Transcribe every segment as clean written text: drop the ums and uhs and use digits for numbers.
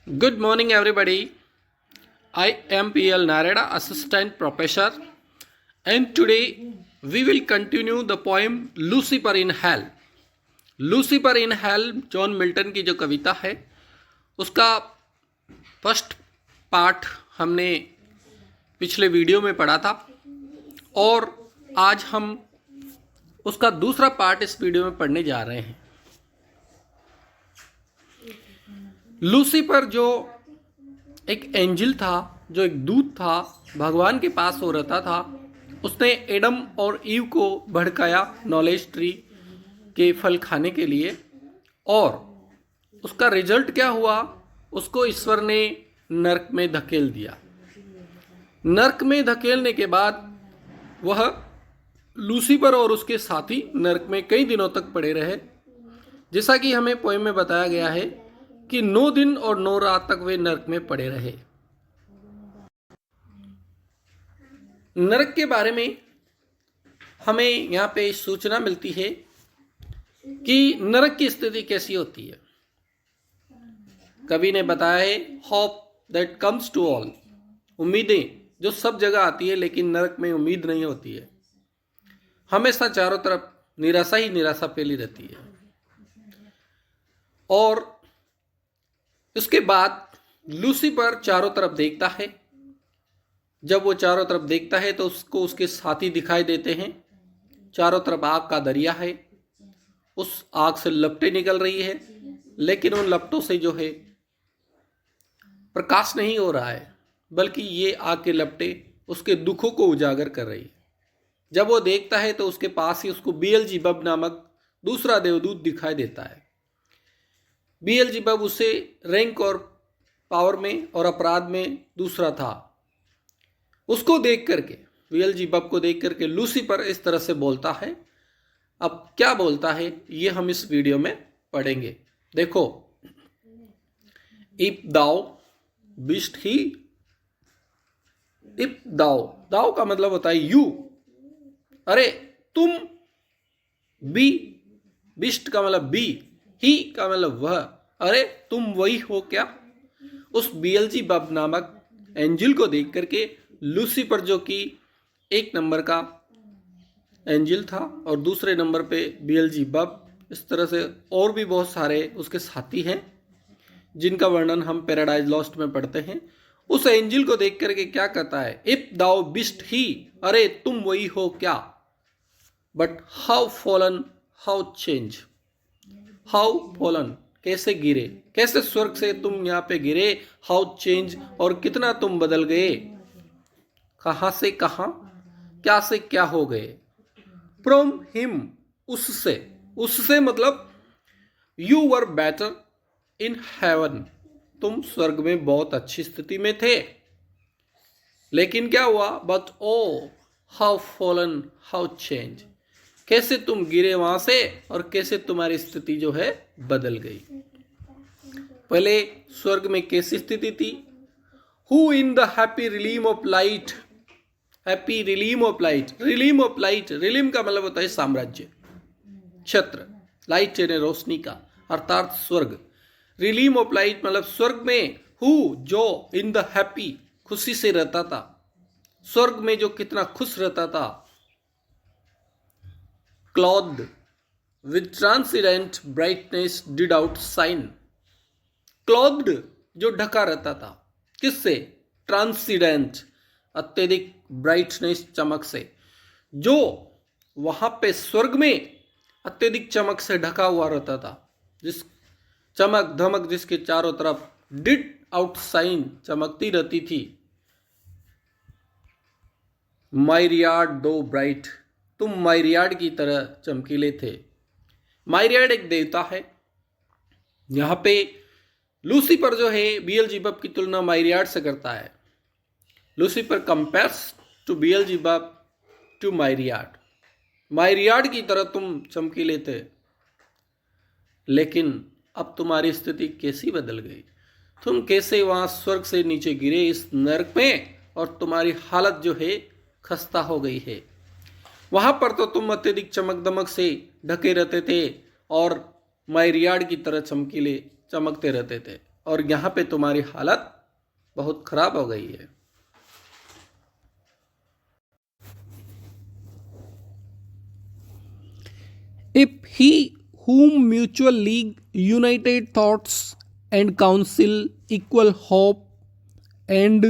Good morning, everybody. I am PL Nareda, Assistant Professor, and today we will continue the poem Lucifer in Hell. Lucifer in Hell John Milton की जो कविता है उसका first part हमने पिछले video में पढ़ा था और आज हम उसका दूसरा पार्ट इस वीडियो में पढ़ने जा रहे हैं। लूसीफर जो एक एंजल था, जो एक दूत था, भगवान के पास वो रहता था, उसने एडम और ईव को भड़काया नॉलेज ट्री के फल खाने के लिए और उसका रिजल्ट क्या हुआ? उसको ईश्वर ने नरक में धकेल दिया। नरक में धकेलने के बाद वह लूसीफर और उसके साथी नरक में कई दिनों तक पड़े रहे। जैसा कि हमें पोएम में बताया गया है कि 9 दिन और 9 रात तक वे नरक में पड़े रहे। नरक के बारे में हमें यहाँ पे सूचना मिलती है कि नरक की स्थिति कैसी होती है। कवि ने बताया है, hope that comes to all, उम्मीदें जो सब जगह आती है लेकिन नरक में उम्मीद नहीं होती है। हमेशा चारों तरफ निराशा ही निराशा फैली रहती है। और उसके बाद लूसीफर चारों तरफ देखता है। जब वो चारों तरफ देखता है तो उसको उसके साथी दिखाई देते हैं। चारों तरफ आग का दरिया है, उस आग से लपटें निकल रही है, लेकिन उन लपटों से जो है प्रकाश नहीं हो रहा है, बल्कि ये आग के लपटें उसके दुखों को उजागर कर रही है। जब वो देखता है तो उसके पास ही उसको बीएलज़ेबब नामक दूसरा देवदूत दिखाई देता है। बीएलज़ेबब उसे रैंक और पावर में और अपराध में दूसरा था। उसको देख करके, बीएलज़ेबब को देख करके लूसीफर इस तरह से बोलता है। अब क्या बोलता है ये हम इस वीडियो में पढ़ेंगे। देखो, इफ दाओ बिस्ट ही, इफ दाओ, दाओ का मतलब होता है यू, अरे तुम, बी, बिस्ट का मतलब बी, ही का मतलब वह, अरे तुम वही हो क्या? उस बीएलज़ेबब नामक एंजल को देख करके लूसीफर, जो कि एक नंबर का एंजल था और दूसरे नंबर पे बीएलज़ेबब, इस तरह से और भी बहुत सारे उसके साथी हैं जिनका वर्णन हम पैराडाइज लॉस्ट में पढ़ते हैं। उस एंजल को देख करके क्या कहता है? इफ दाउ बिस्ट ही, अरे तुम वही हो क्या? But how fallen, how change, how fallen, कैसे गिरे, कैसे स्वर्ग से तुम यहाँ पे गिरे, हाउ चेंज, और कितना तुम बदल गए, कहाँ से कहाँ, क्या से क्या हो गए। फ्रॉम हिम, उससे, उससे मतलब you were better in heaven, तुम स्वर्ग में बहुत अच्छी स्थिति में थे, लेकिन क्या हुआ? But O how fallen, how change, कैसे तुम गिरे वहां से और कैसे तुम्हारी स्थिति जो है बदल गई। पहले स्वर्ग में कैसी स्थिति थी? Who in the happy realm of light, happy realm of light, realm of light, realm का मतलब होता है साम्राज्य, छत्र, लाइट यानी रोशनी का, अर्थात स्वर्ग। रिलीम ऑफ लाइट मतलब स्वर्ग में, हु जो इन द हैप्पी, खुशी से रहता था, स्वर्ग में जो कितना खुश रहता था। Clothed with transparent brightness did outshine, clothed जो ढका रहता था, किससे? ट्रांसपेरेंट, अत्यधिक ब्राइटनेस, चमक से, जो वहां पे स्वर्ग में अत्यधिक चमक से ढका हुआ रहता था, जिस चमक धमक जिसके चारों तरफ, डिड आउट शाइन, चमकती रहती थी। माइरियाड दो ब्राइट, तुम माइरियाड की तरह चमकीले थे। माइरियाड एक देवता है। यहाँ पे लूसीफर जो है बीएलज़ेबब की तुलना माइरियाड से करता है। लूसीफर कंपेयर्स टू बीएलज़ेबब टू माइरियाड, माइरियाड की तरह तुम चमकीले थे, लेकिन अब तुम्हारी स्थिति कैसी बदल गई। तुम कैसे वहाँ स्वर्ग से नीचे गिरे इस नरक में, और तुम्हारी हालत जो है खस्ता हो गई है। वहाँ पर तो तुम अत्यधिक चमक दमक से ढके रहते थे और माइरियाड की तरह चमकीले चमकते रहते थे, और यहाँ पे तुम्हारी हालत बहुत खराब हो गई है। If he whom mutual league, united thoughts and counsel, equal hope and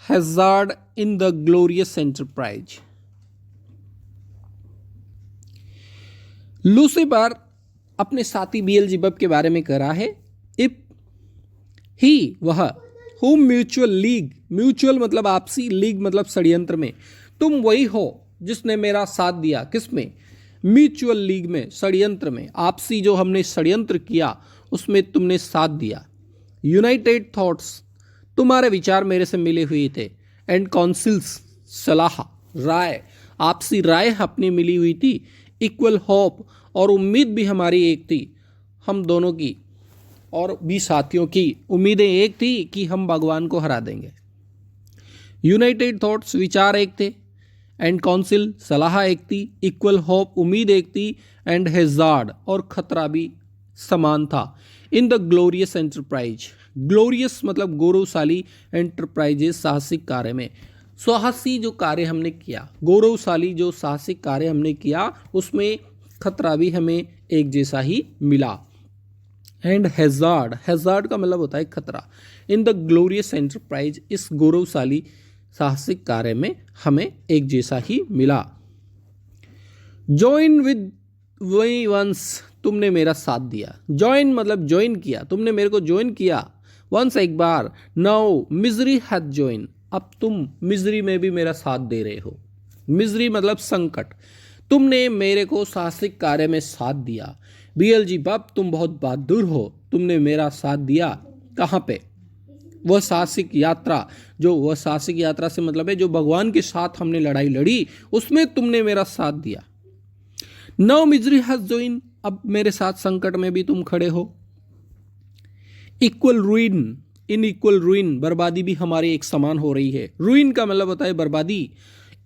hazard in the glorious enterprise। Lucifer अपने साथी बीएलज़ेबब के बारे में कह रहा है, इफ ही वह, हुम म्यूचुअल लीग, म्यूचुअल मतलब आपसी, लीग मतलब षड्यंत्र में, तुम वही हो जिसने मेरा साथ दिया। किसमें? म्यूचुअल लीग में, षड्यंत्र में, आपसी जो हमने षड्यंत्र किया उसमें तुमने साथ दिया। यूनाइटेड थॉट्स, तुम्हारे विचार मेरे से मिले हुए थे। एंड काउंसिल्स, सलाह, राय, आपसी राय अपनी मिली हुई थी। इक्वल होप, और उम्मीद भी हमारी एक थी, हम दोनों की और भी साथियों की उम्मीदें एक थी कि हम भगवान को हरा देंगे। यूनाइटेड थॉट्स, विचार एक थे। एंड काउंसिल, सलाह एक थी। इक्वल होप, उम्मीद एक थी। एंड हैजार्ड, और खतरा भी समान था। In the glorious enterprise, glorious मतलब गौरवशाली, एंटरप्राइजेस साहसिक कार्य में, साहसी जो कार्य हमने किया, गौरवशाली जो साहसिक कार्य हमने किया उसमें खतरा भी हमें एक जैसा ही मिला। एंड हैजार्ड, हैजार्ड का मतलब होता है खतरा। इन द ग्लोरियस एंटरप्राइज, इस गौरवशाली साहसिक कार्य में हमें एक जैसा ही मिला। ज्वाइन विद वी वंस, तुमने मेरा साथ दिया। ज्वाइन मतलब ज्वाइन किया, तुमने मेरे को ज्वाइन किया। वंस, एक बार। नाउ मिजरी हैथ ज्वाइन, अब तुम मिजरी में भी मेरा साथ दे रहे हो। मिजरी मतलब संकट। तुमने मेरे को साहसिक कार्य में साथ दिया। बीएलज़ेबब, तुम बहुत बहादुर हो, तुमने मेरा साथ दिया। कहाँ पे? वह साहसिक यात्रा, जो वह साहसिक यात्रा से मतलब है जो भगवान के साथ हमने लड़ाई लड़ी, उसमें तुमने मेरा साथ दिया। नाउ मिजरी हैज ज्वाइन, अब मेरे साथ संकट में भी तुम खड़े हो। इक्वल रूइन, इन इक्वल रूइन, बर्बादी भी हमारी एक समान हो रही है। रूइन का मतलब होता है बर्बादी।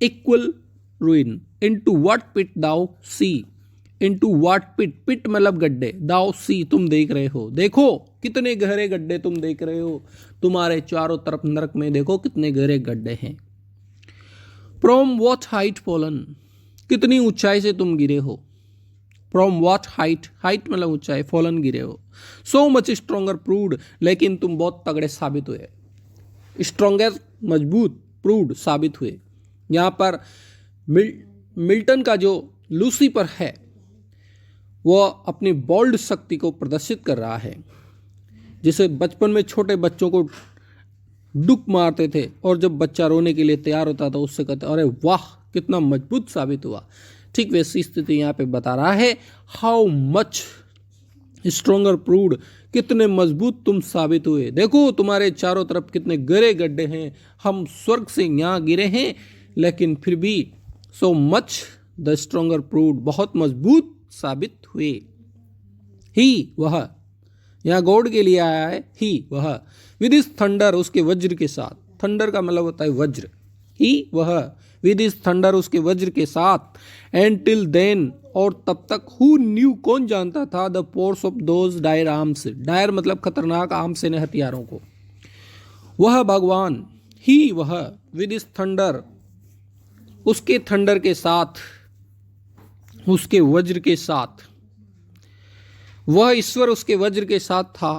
Equal ruin. Into what pit thou see, into what pit, pit मतलब गड्ढे, दाउ सी तुम देख रहे हो, देखो कितने गहरे गड्ढे तुम देख रहे हो, तुम्हारे चारों तरफ नरक में देखो कितने गहरे गड्ढे हैं। फ्रॉम व्हाट हाइट फॉलन, कितनी ऊंचाई से तुम गिरे हो। फ्रॉम व्हाट हाइट, हाइट मतलब ऊंचाई, फॉलन गिरे हो। सो मच स्ट्रोंगर प्रूव्ड, लेकिन तुम बहुत तगड़े साबित हुए। स्ट्रोंगर मजबूत, प्रूव्ड साबित हुए। यहाँ पर मिल्टन का जो लूसीफर है वह अपनी बोल्ड शक्ति को प्रदर्शित कर रहा है। जिसे बचपन में छोटे बच्चों को डुक मारते थे और जब बच्चा रोने के लिए तैयार होता था उससे कहते अरे वाह कितना मजबूत साबित हुआ। ठीक वैसी स्थिति यहाँ पे बता रहा है। हाउ मच स्ट्रोंगर प्रूव्ड, कितने मजबूत तुम साबित हुए। देखो तुम्हारे चारों तरफ कितने गहरे गड्ढे हैं, हम स्वर्ग से यहाँ गिरे हैं लेकिन फिर भी so much the stronger proved, बहुत मजबूत साबित हुए। ही वह, यहाँ गॉड के लिए आया है। ही वह, विद इस थंडर, उसके वज्र के साथ। थंडर का मतलब होता है वज्र। ही वह, विद इस थंडर, उसके वज्र के साथ। एंड टिल देन, और तब तक। हु न्यू, कौन जानता था। The force of those dire arms, dire मतलब खतरनाक, आर्म्स ने हथियारों को। वह भगवान, ही वह, विद इस थंडर, उसके थंडर के साथ, उसके वज्र के साथ। वह ईश्वर उसके वज्र के साथ था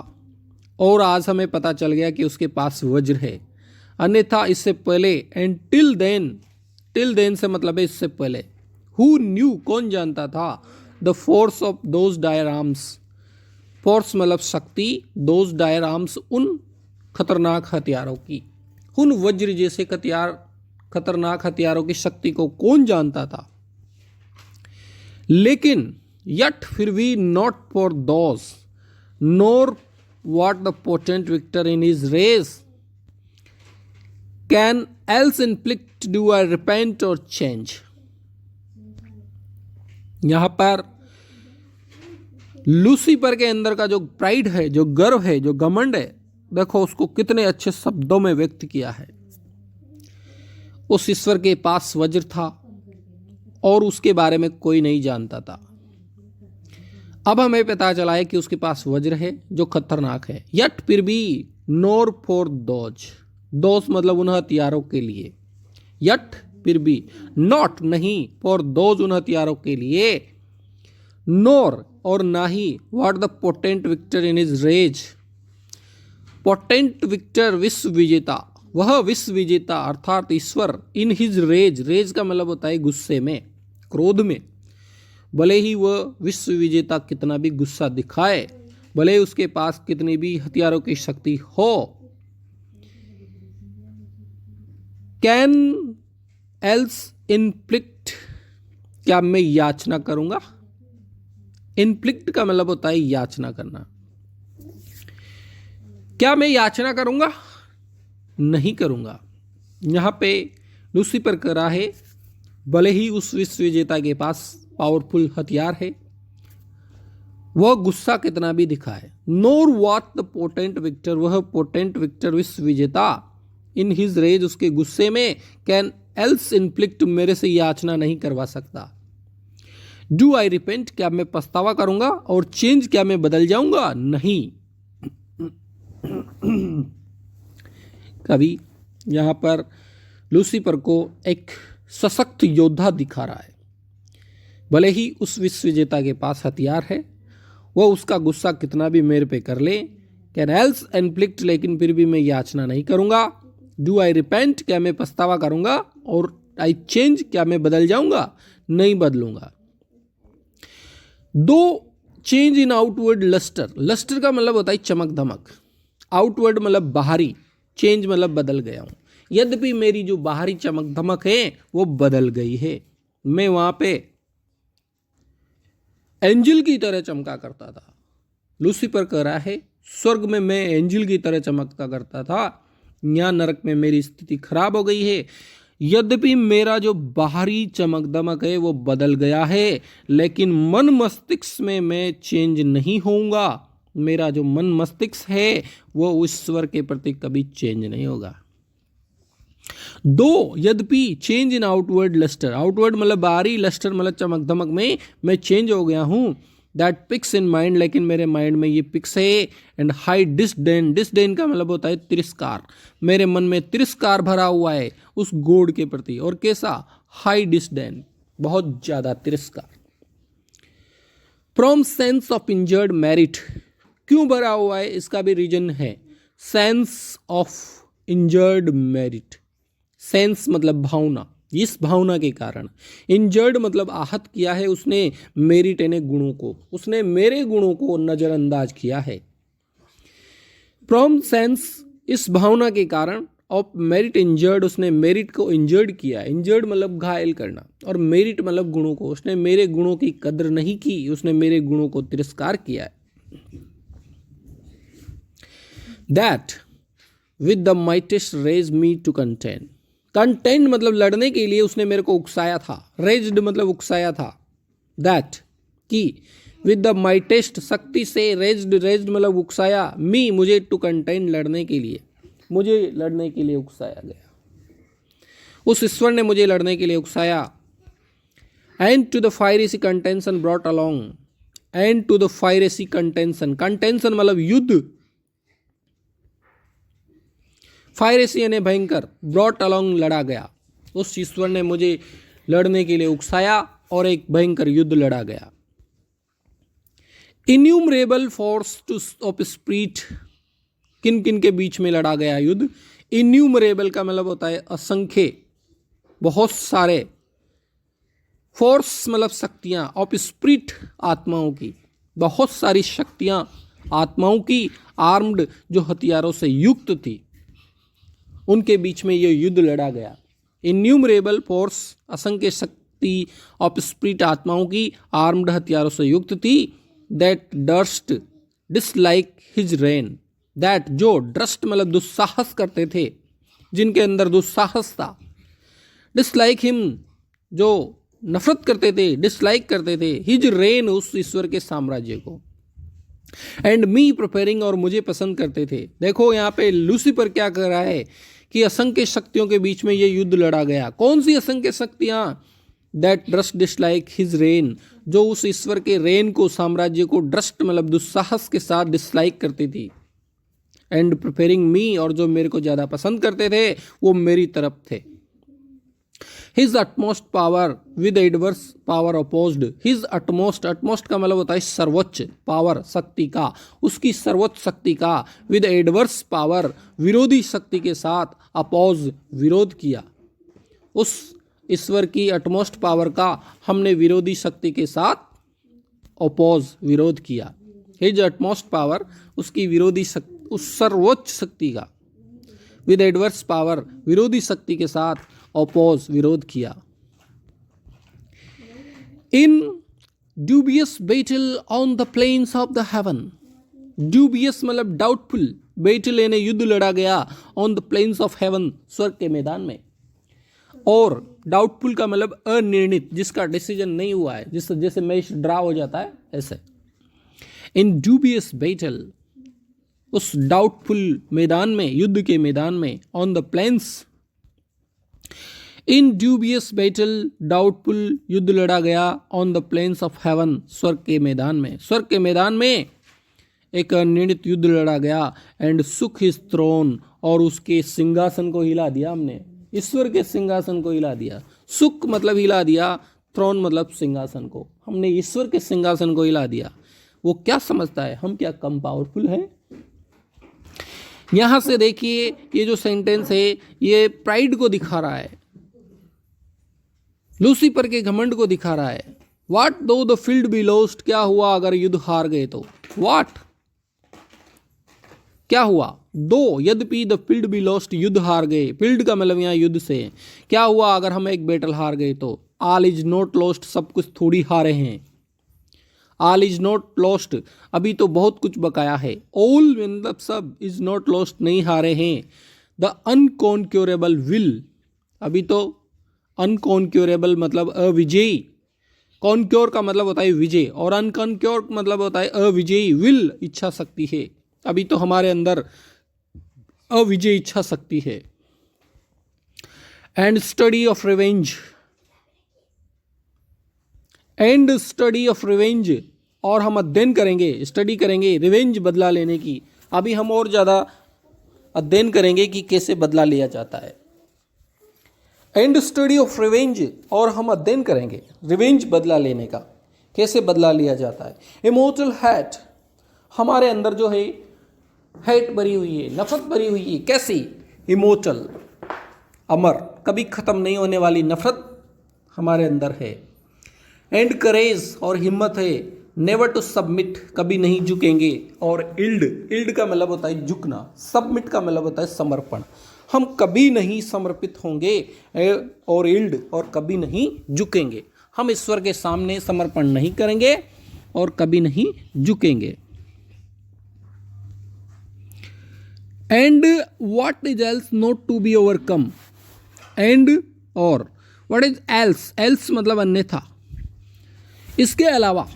और आज हमें पता चल गया कि उसके पास वज्र है, अन्यथा इससे पहले। And till then, till then से मतलब है इससे पहले। हु न्यू, कौन जानता था। The force of those dire arms, force मतलब शक्ति, दोज डायर आर्म्स, उन खतरनाक हथियारों की, उन वज्र जैसे खतरनाक हथियारों की शक्ति को कौन जानता था। लेकिन यट, फिर भी, not for those, NOR what the potent victor in his race can else inflict do I repent or change। यहां पर लूसीफर के अंदर का जो प्राइड है, जो गर्व है, जो घमंड है, देखो उसको कितने अच्छे शब्दों में व्यक्त किया है। उस ईश्वर के पास वज्र था और उसके बारे में कोई नहीं जानता था। अब हमें पता चला है कि उसके पास वज्र है जो खतरनाक है, यट फिर भी नोर फॉर दोज, दोज मतलब उन हथियारों के लिए, यट फिर भी, नॉट नहीं, फॉर दोज उन हथियारों के लिए, नोर और ना ही, what the potent victor in his rage, potent victor विश्व विजेता, वह विश्व विजेता अर्थात ईश्वर, इन हिज रेज, रेज का मतलब होता है गुस्से में, क्रोध में, भले ही वह विश्व विजेता कितना भी गुस्सा दिखाए, भले ही उसके पास कितनी भी हथियारों की शक्ति हो, कैन एल्स इनफ्लिक्ट, क्या मैं याचना करूंगा, इनफ्लिक्ट का मतलब होता है याचना करना, क्या मैं याचना करूंगा, नहीं करूंगा। यहां पे लूसीफर कह रहा है भले ही उस विश्व विजेता के पास पावरफुल हथियार है, वह गुस्सा कितना भी दिखाए, नोर व्हाट द पोटेंट विक्टर, वह पोटेंट विक्टर विश्व विजेता, इन हिज रेज उसके गुस्से में, कैन एल्स इनफ्लिक्ट मेरे से याचना नहीं करवा सकता। डू आई रिपेंट, क्या मैं पछतावा करूंगा, और चेंज, क्या मैं बदल जाऊंगा, नहीं। कवि यहां पर लूसीफर को एक सशक्त योद्धा दिखा रहा है, भले ही उस विश्व विजेता के पास हथियार है, वह उसका गुस्सा कितना भी मेरे पे कर ले, कैन एल्स इनफ्लिक्ट, लेकिन फिर भी मैं याचना नहीं करूंगा। डू आई रिपेंट, क्या मैं पछतावा करूंगा, और आई चेंज, क्या मैं बदल जाऊंगा, नहीं बदलूंगा। Though change in outward lustre, lustre का मतलब होता है चमक धमक, आउटवर्ड मतलब बाहरी, चेंज मतलब बदल गया हूं, यद्यपि मेरी जो बाहरी चमक धमक है वो बदल गई है, मैं वहां पे एंजल की तरह चमका करता था। लूसीफर कह रहा है स्वर्ग में मैं एंजल की तरह चमकता करता था, यहाँ नरक में मेरी स्थिति खराब हो गई है, यद्यपि मेरा जो बाहरी चमक दमक है वो बदल गया है, लेकिन मन मस्तिष्क में मैं चेंज नहीं होऊंगा, मेरा जो मन मस्तिष्क है वो ईश्वर के प्रति कभी चेंज नहीं होगा। दो यद्यपि change in outward lustre, outward मतलब बाहरी, लस्टर मतलब चमक धमक में मैं चेंज हो गया हूं, दैट पिक्स इन माइंड, लेकिन मेरे माइंड में ये पिक्स है, एंड हाई डिसडेन, डिसडेन का मतलब होता है तिरस्कार, मेरे मन में तिरस्कार भरा हुआ है उस गॉड के प्रति, और कैसा, हाई डिसडेन, बहुत ज्यादा तिरस्कार। From sense of injured merit, क्यों भरा हुआ है इसका भी रीजन है, sense of injured merit, sense मतलब भावना, इस भावना के कारण, इंजर्ड मतलब आहत किया है उसने मेरिट यानी गुणों को, उसने मेरे गुणों को नजरअंदाज किया है। फ्रॉम सेंस, इस भावना के कारण, ऑफ मेरिट इंजर्ड, उसने मेरिट को इंजर्ड किया, इंजर्ड मतलब घायल करना, और मेरिट मतलब गुणों को, उसने मेरे गुणों की कदर नहीं की, उसने मेरे गुणों को तिरस्कार किया है। That with the mightiest raise me to contend, content मतलब लड़ने के लिए उसने मेरे को उकसाया था, रेज्ड मतलब उकसाया था, दैट की, विद द माइटेस्ट शक्ति से, रेज्ड, रेज्ड मतलब उकसाया, मी मुझे, टू कंटेन लड़ने के लिए, मुझे लड़ने के लिए उकसाया गया, उस ईश्वर ने मुझे लड़ने के लिए उकसाया। And to the fierce contention brought along, and to the fierce contention, contention मतलब युद्ध, फायरेसी यानी भयंकर, ब्रॉट अलॉन्ग लड़ा गया, उस ईश्वर ने मुझे लड़ने के लिए उकसाया और एक भयंकर युद्ध लड़ा गया। Innumerable force too of spirit, किन किन के बीच में लड़ा गया युद्ध, इन्यूमरेबल का मतलब होता है असंख्य, बहुत सारे, फोर्स मतलब शक्तियां, ऑफ स्पिरिट आत्माओं की, बहुत सारी शक्तियां आत्माओं की, आर्म्ड जो हथियारों से युक्त थी, उनके बीच में यह युद्ध लड़ा गया। इन्यूमरेबल फोर्स, असंख्य शक्ति, ऑफ स्पिरिट आत्माओं की, आर्म्ड हथियारों से युक्त थी, that durst dislike his reign, that जो, ड्रस्ट मतलब दुस्साहस करते थे, जिनके अंदर दुस्साहस था, डिसलाइक हिम जो नफरत करते थे, डिसलाइक करते थे, हिज रेन उस ईश्वर के साम्राज्य को, एंड मी प्रिपेयरिंग और मुझे पसंद करते थे। देखो यहाँ पे लूसीफर क्या कर रहा है कि असंख्य शक्तियों के बीच में ये युद्ध लड़ा गया। कौन सी असंख्य शक्तियां? दैट ड्रस्ट डिसलाइक हिज रेन, जो उस ईश्वर के रेन को, साम्राज्य को, ड्रस्ट मतलब दुस्साहस के साथ डिसलाइक करती थी। एंड प्रिफेरिंग मी, और जो मेरे को ज़्यादा पसंद करते थे वो मेरी तरफ थे। His utmost power with adverse power opposed, his utmost, utmost का मतलब होता है सर्वोच्च, पावर शक्ति का, उसकी सर्वोच्च शक्ति का, विद एडवर्स पावर विरोधी शक्ति के साथ, अपोज विरोध किया। उस ईश्वर की अटमोस्ट पावर का हमने विरोधी शक्ति के साथ अपोज विरोध किया। हिज अटमोस्ट पावर, उसकी विरोधी शक्ति, उस सर्वोच्च शक्ति का, विद एडवर्स पावर विरोधी शक्ति के साथ अपोज विरोध किया। In dubious battle on the plains of the heaven, dubious मतलब डाउटफुल, बैटल यानी युद्ध लड़ा गया, on the plains of heaven स्वर्ग के मैदान में। और डाउटफुल का मतलब अनिर्णित, जिसका डिसीजन नहीं हुआ है, जिस जैसे मैच ड्रा हो जाता है ऐसे। इन ड्यूबियस बैटल, उस डाउटफुल मैदान में, युद्ध के मैदान में, on the plains, in dubious battle doubtful युद्ध लड़ा गया, on the plains of heaven स्वर्ग के मैदान में, स्वर्ग के मैदान में एक निर्णित युद्ध लड़ा गया। एंड सुख हिज थ्रोन, और उसके सिंहासन को हिला दिया हमने, ईश्वर के सिंहासन को हिला दिया। सुख मतलब हिला दिया, थ्रोन मतलब सिंहासन को, हमने ईश्वर के सिंहासन को हिला दिया। वो क्या समझता है, हम क्या कम पावरफुल हैं? यहां से देखिए ये जो सेंटेंस है ये प्राइड को दिखा रहा है, लूसीफर के घमंड को दिखा रहा है। वाट दो द फील्ड बी लॉस्ट, क्या हुआ अगर युद्ध हार गए तो? वाट, क्या हुआ? दो, यद्यपि द फील्ड बी लॉस्ट, युद्ध हार गए, फील्ड का मतलब यहाँ युद्ध से, क्या हुआ अगर हम एक बैटल हार गए तो? ऑल इज नॉट लॉस्ट, सब कुछ थोड़ी हारे हैं। ऑल इज नॉट लॉस्ट, अभी तो बहुत कुछ बकाया है। ऑल मतलब सब, इज नॉट लॉस्ट, नहीं हारे हैं। द अनकॉन्क्योरेबल विल, अभी तो अनकॉन्क्योरेबल मतलब अविजयी, कॉन्क्योर का मतलब होता है विजय, और अनकॉन्क्योर मतलब होता है अविजयी। विल इच्छा शक्ति है, अभी तो हमारे अंदर अविजय इच्छा शक्ति है। And study of revenge, and study of revenge, और हम अध्ययन करेंगे, स्टडी करेंगे रिवेंज बदला लेने की। अभी हम और ज़्यादा अध्ययन करेंगे कि कैसे बदला लिया जाता है। एंड स्टडी ऑफ रिवेंज, और हम अध्ययन करेंगे रिवेंज बदला लेने का, कैसे बदला लिया जाता है। इमोर्टल हैट, हमारे अंदर जो है हैट भरी हुई है, नफरत भरी हुई है। कैसी? इमोर्टल, अमर, कभी खत्म नहीं होने वाली नफरत हमारे अंदर है। एंड करेज, और हिम्मत है। नेवर टू सबमिट, कभी नहीं झुकेंगे। और इल्ड, इल्ड का मतलब होता है झुकना, सबमिट का मतलब होता है समर्पण, हम कभी नहीं समर्पित होंगे। और इल्ड, और कभी नहीं झुकेंगे, हम ईश्वर के सामने समर्पण नहीं करेंगे और कभी नहीं झुकेंगे। And what is else not to be overcome, and और व्हाट इज एल्स, एल्स मतलब अन्यथा, इसके अलावा,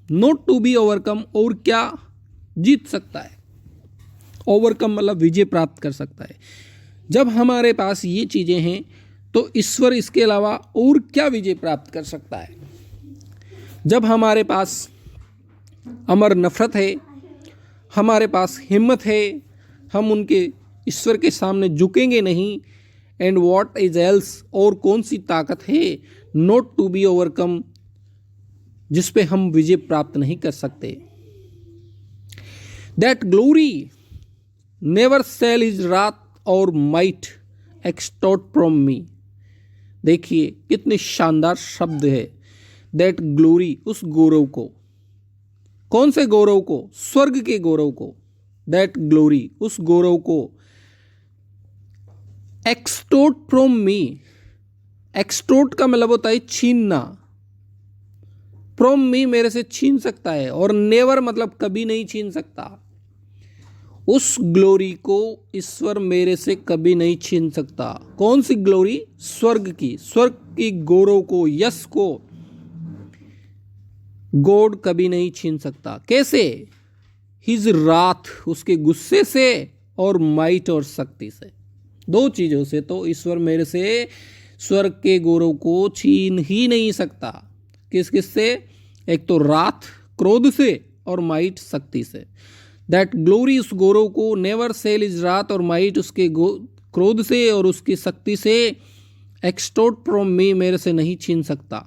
नॉट टू बी ओवरकम, और क्या जीत सकता है? ओवरकम मतलब विजय प्राप्त कर सकता है। जब हमारे पास ये चीज़ें हैं तो ईश्वर इसके अलावा और क्या विजय प्राप्त कर सकता है? जब हमारे पास अमर नफरत है, हमारे पास हिम्मत है, हम उनके ईश्वर के सामने झुकेंगे नहीं। एंड व्हाट इज एल्स, और कौन सी ताकत है नॉट टू बी ओवरकम, जिस पे हम विजय प्राप्त नहीं कर सकते। That glory never cell is रात और माइट एक्सटोर्ट फ्रॉम मी, देखिए कितने शानदार शब्द है। दैट ग्लोरी, उस गौरव को, कौन से गौरव को? स्वर्ग के गौरव को। दैट ग्लोरी, उस गौरव को, एक्सटोर्ट फ्रॉम मी, एक्सटोर्ट का मतलब होता है छीनना, फ्रॉम मी मेरे से छीन सकता है, और नेवर मतलब कभी नहीं छीन सकता। उस ग्लोरी को ईश्वर मेरे से कभी नहीं छीन सकता। कौन सी ग्लोरी? स्वर्ग की, स्वर्ग की गौरव को, यश को गॉड कभी नहीं छीन सकता। कैसे? हिज रात, उसके गुस्से से, और माइट और शक्ति से, दो चीजों से तो ईश्वर मेरे से स्वर्ग के गौरव को छीन ही नहीं सकता। किस किस से? एक तो रात क्रोध से और माइट शक्ति से। दैट ग्लोरी उस गौरव को नेवर सेल इज रात और माइट उसके क्रोध से और उसकी शक्ति से एक्सटोर्ट फ्रॉम मी मेरे से नहीं छीन सकता।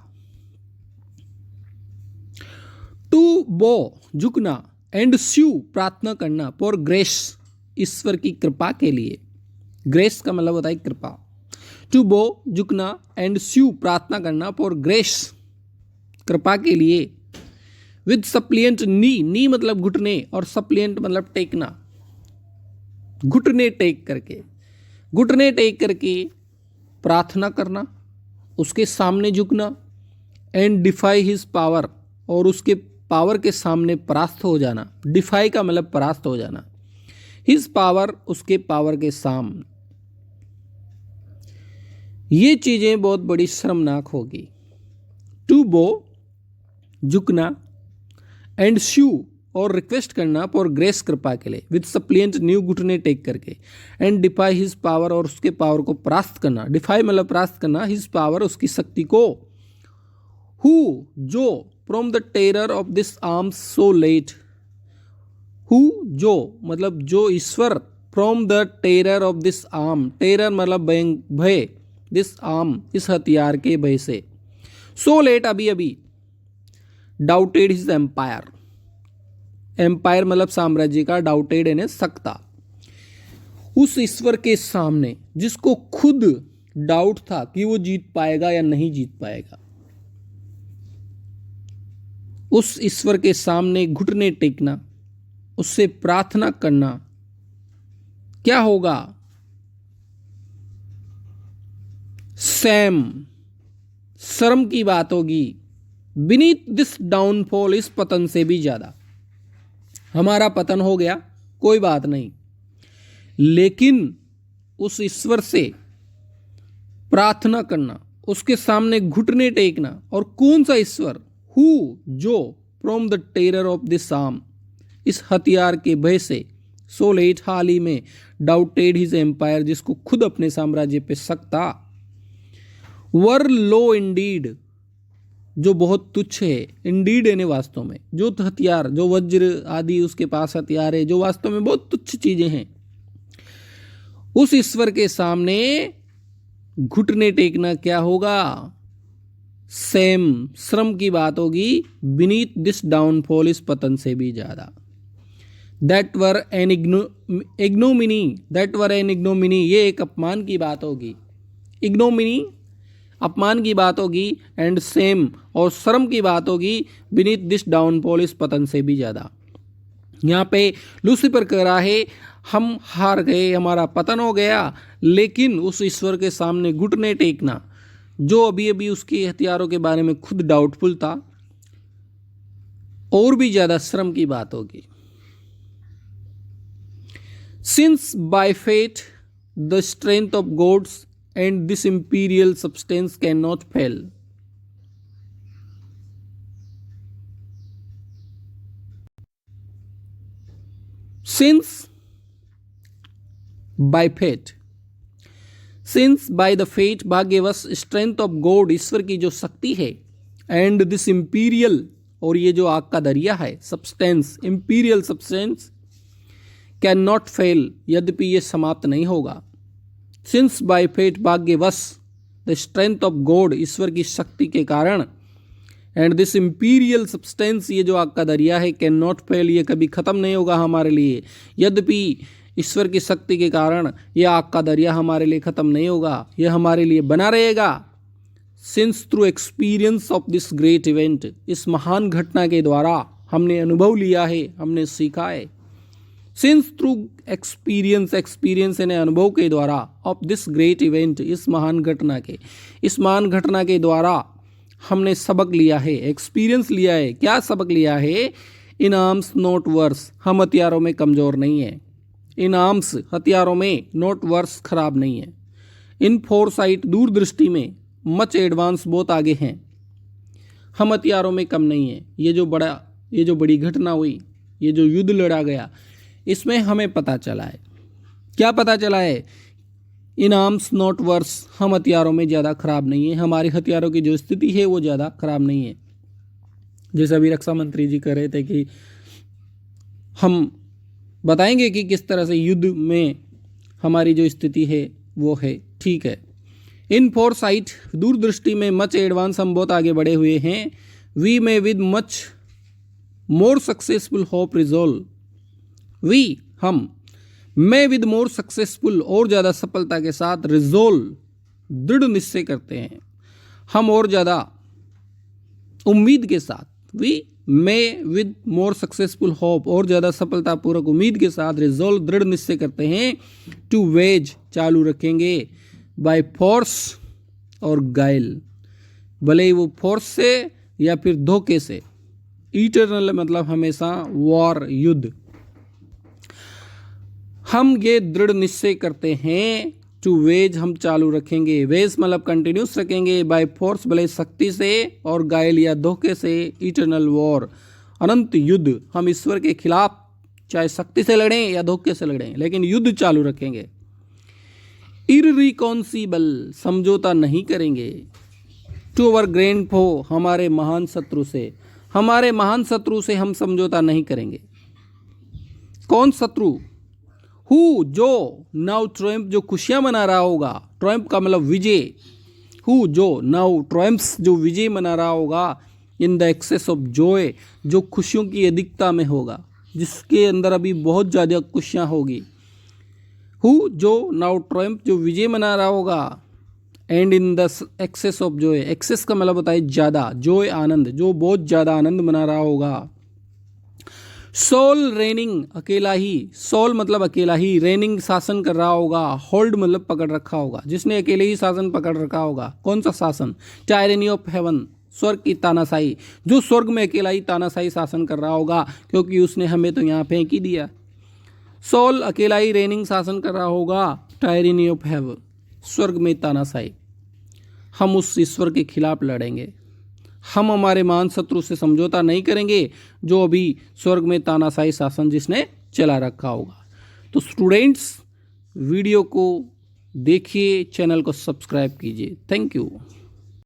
टू बो झुकना एंड स्यू प्रार्थना करना फॉर ग्रेस ईश्वर की कृपा के लिए। ग्रेस का मतलब होता है कृपा। टू बो झुकना एंड स्यू प्रार्थना करना फॉर ग्रेस कृपा के लिए। विद सप्लियंट नी मतलब घुटने और सप्लियंट मतलब टेकना। घुटने टेक करके प्रार्थना करना, उसके सामने झुकना। एंड डिफाई हिज पावर और उसके पावर के सामने परास्त हो जाना। डिफाई का मतलब परास्त हो जाना। हिज पावर उसके पावर के सामने। ये चीजें बहुत बड़ी शर्मनाक होगी। टू बो झुकना एंड श्यू और रिक्वेस्ट करना फॉर ग्रेस कृपा के लिए। विद सप्लियंट न्यू घुटने टेक करके। एंड डिफाई हिज पावर और उसके पावर को परास्त करना। डिफाई मतलब परास्त करना, हिज पावर उसकी शक्ति को। हु जो from the terror of this arms so late. Who जो मतलब जो ईश्वर from the terror of this arm. Terror मतलब भय। दिस आर्म इस हथियार के भय से। सो लेट अभी अभी। Doubted his empire. एम्पायर मतलब साम्राज्य का। डाउटेड यानी सकता। उस ईश्वर के सामने जिसको खुद डाउट था कि वो जीत पाएगा या नहीं जीत पाएगा, उस ईश्वर के सामने घुटने टेकना, उससे प्रार्थना करना, क्या होगा? शर्म की बात होगी। बीनीथ दिस डाउनफॉल, इस पतन से भी ज्यादा। हमारा पतन हो गया, कोई बात नहीं, लेकिन उस ईश्वर से प्रार्थना करना, उसके सामने घुटने टेकना। और कौन सा ईश्वर? हु जो from the terror of this arm, इस हथियार के भय से। सो लेट हाल ही में। डाउटेड हिज एम्पायर, जिसको खुद अपने साम्राज्य पे सकता। वर लो इंडीड, जो बहुत तुच्छ है। इंडीड यानी वास्तव में। जो हथियार, जो वज्र आदि उसके पास हथियार है, जो वास्तव में बहुत तुच्छ चीजें हैं, उस ईश्वर के सामने घुटने टेकना क्या होगा? श्रम की बात होगी। बीनीथ दिस डाउनफॉल, इस पतन से भी ज्यादा। दैट वर एन इग्नोमिनी, ये एक अपमान की बात होगी। इग्नोमिनी अपमान की बात होगी। एंड सेम और शर्म की बात होगी। बीनीथ दिस डाउनफॉल, इस पतन से भी ज्यादा। यहाँ पे लूसीफर कह रहा है हम हार गए, हमारा पतन हो गया, लेकिन उस ईश्वर के सामने घुटने टेकना, जो अभी अभी उसके हथियारों के बारे में खुद डाउटफुल था, और भी ज्यादा शर्म की बात होगी। Since by fate the strength of gods and this imperial substance can not fail. Since by fate, since by the fate भाग्यवश, स्ट्रेंथ ऑफ गॉड ईश्वर की जो शक्ति है, एंड दिस इंपीरियल और ये जो आग का दरिया है, substance imperial substance, can not fail, यद्यपि ये समाप्त नहीं होगा। सिंस बाय फेट भाग्यवश, द स्ट्रेंथ ऑफ गॉड ईश्वर की शक्ति के कारण, एंड दिस इंपीरियल सब्सटेंस ये जो आग का दरिया है, कैन नॉट फेल, ये कभी खत्म नहीं होगा हमारे लिए। यद्यपि ईश्वर की शक्ति के कारण यह आग का दरिया हमारे लिए खत्म नहीं होगा, यह हमारे लिए बना रहेगा। Since through experience of this great event, इस महान घटना के द्वारा हमने अनुभव लिया है, हमने सीखा है। सिंस थ्रू एक्सपीरियंस, एक्सपीरियंस यानी अनुभव के द्वारा, ऑफ दिस ग्रेट इवेंट, इस महान घटना के, इस महान घटना के द्वारा हमने सबक लिया है, एक्सपीरियंस लिया है। क्या सबक लिया है? इन आर्म्स नॉट वर्स, हम हथियारों में कमजोर नहीं है। इन आर्म्स हथियारों में, नॉट वर्स खराब नहीं है। इन फोरसाइट दूरदृष्टि में, मच एडवांस बहुत आगे हैं। हम हथियारों में कम नहीं है। ये जो बड़ी घटना हुई, ये जो युद्ध लड़ा गया, इसमें हमें पता चला है, क्या पता चला है? इन आर्म्स नॉट वर्स, हम हथियारों में ज़्यादा खराब नहीं है, हमारे हथियारों की जो स्थिति है वो ज़्यादा खराब नहीं है। जैसे अभी रक्षा मंत्री जी कह रहे थे कि हम बताएंगे कि किस तरह से युद्ध में हमारी जो स्थिति है वो है, ठीक है। इन फोरसाइट, दूरदृष्टि में, मच एडवांस, हम बहुत आगे बढ़े हुए हैं। We may with much more successful hope resolve, we हम, में विद मोर सक्सेसफुल और ज़्यादा सफलता के साथ, रिजोल्व दृढ़ निश्चय करते हैं, हम और ज़्यादा उम्मीद के साथ, we may with more successful hope और ज़्यादा सफलतापूर्वक उम्मीद के साथ, रिजोल्व दृढ़ निश्चय करते हैं, टू वेज चालू रखेंगे, बाय फोर्स और गाइल, भले ही वो फोर्स से या फिर धोखे से, इटरनल मतलब हमेशा, वॉर युद्ध, हम ये दृढ़ निश्चय करते हैं, टू वेज हम चालू रखेंगे, वेज मतलब कंटिन्यूस रखेंगे, बाय फोर्स भले शक्ति से, और गाइल या धोखे से, इटरनल वॉर अनंत युद्ध, हम ईश्वर के खिलाफ चाहे शक्ति से लड़ें या धोखे से लड़ें लेकिन युद्ध चालू रखेंगे। इररिकॉन्सिबल समझौता नहीं करेंगे, टू अवर ग्रैंड फो हमारे महान शत्रु से, हमारे महान शत्रु से हम समझौता नहीं करेंगे। कौन शत्रु? हु जो, नाउ ट्रम्प जो खुशियां मना रहा होगा, ट्रम्प का मतलब विजय, हु जो, नाउ ट्रम्प्स जो विजय मना रहा होगा, in the excess of joy जो खुशियों की अधिकता में होगा, जिसके अंदर अभी बहुत ज़्यादा खुशियां होगी। हु जो, नाउ ट्रम्प जो विजय मना रहा होगा, and in the excess of joy, excess का मतलब होता है ज़्यादा, जॉय आनंद, जो बहुत ज़्यादा आनंद मना रहा होगा। सोल रेनिंग अकेला ही, सोल मतलब अकेला ही, रेनिंग शासन कर रहा होगा, होल्ड मतलब पकड़ रखा होगा, जिसने अकेले ही शासन पकड़ रखा होगा। कौन सा शासन? टायरेनी ऑफ हेवन, स्वर्ग की तानाशाही, जो स्वर्ग में अकेला ही तानाशाही शासन कर रहा होगा, क्योंकि उसने हमें तो यहाँ फेंक ही दिया। सोल अकेला ही रेनिंग शासन कर रहा होगा, टायरेनी ऑफ हेवन, स्वर्ग में तानाशाही। हम उस ईश्वर के खिलाफ लड़ेंगे, हम हमारे महान शत्रु से समझौता नहीं करेंगे जो अभी स्वर्ग में तानाशाही शासन जिसने चला रखा होगा। तो स्टूडेंट्स, वीडियो को देखिए, चैनल को सब्सक्राइब कीजिए। Thank you.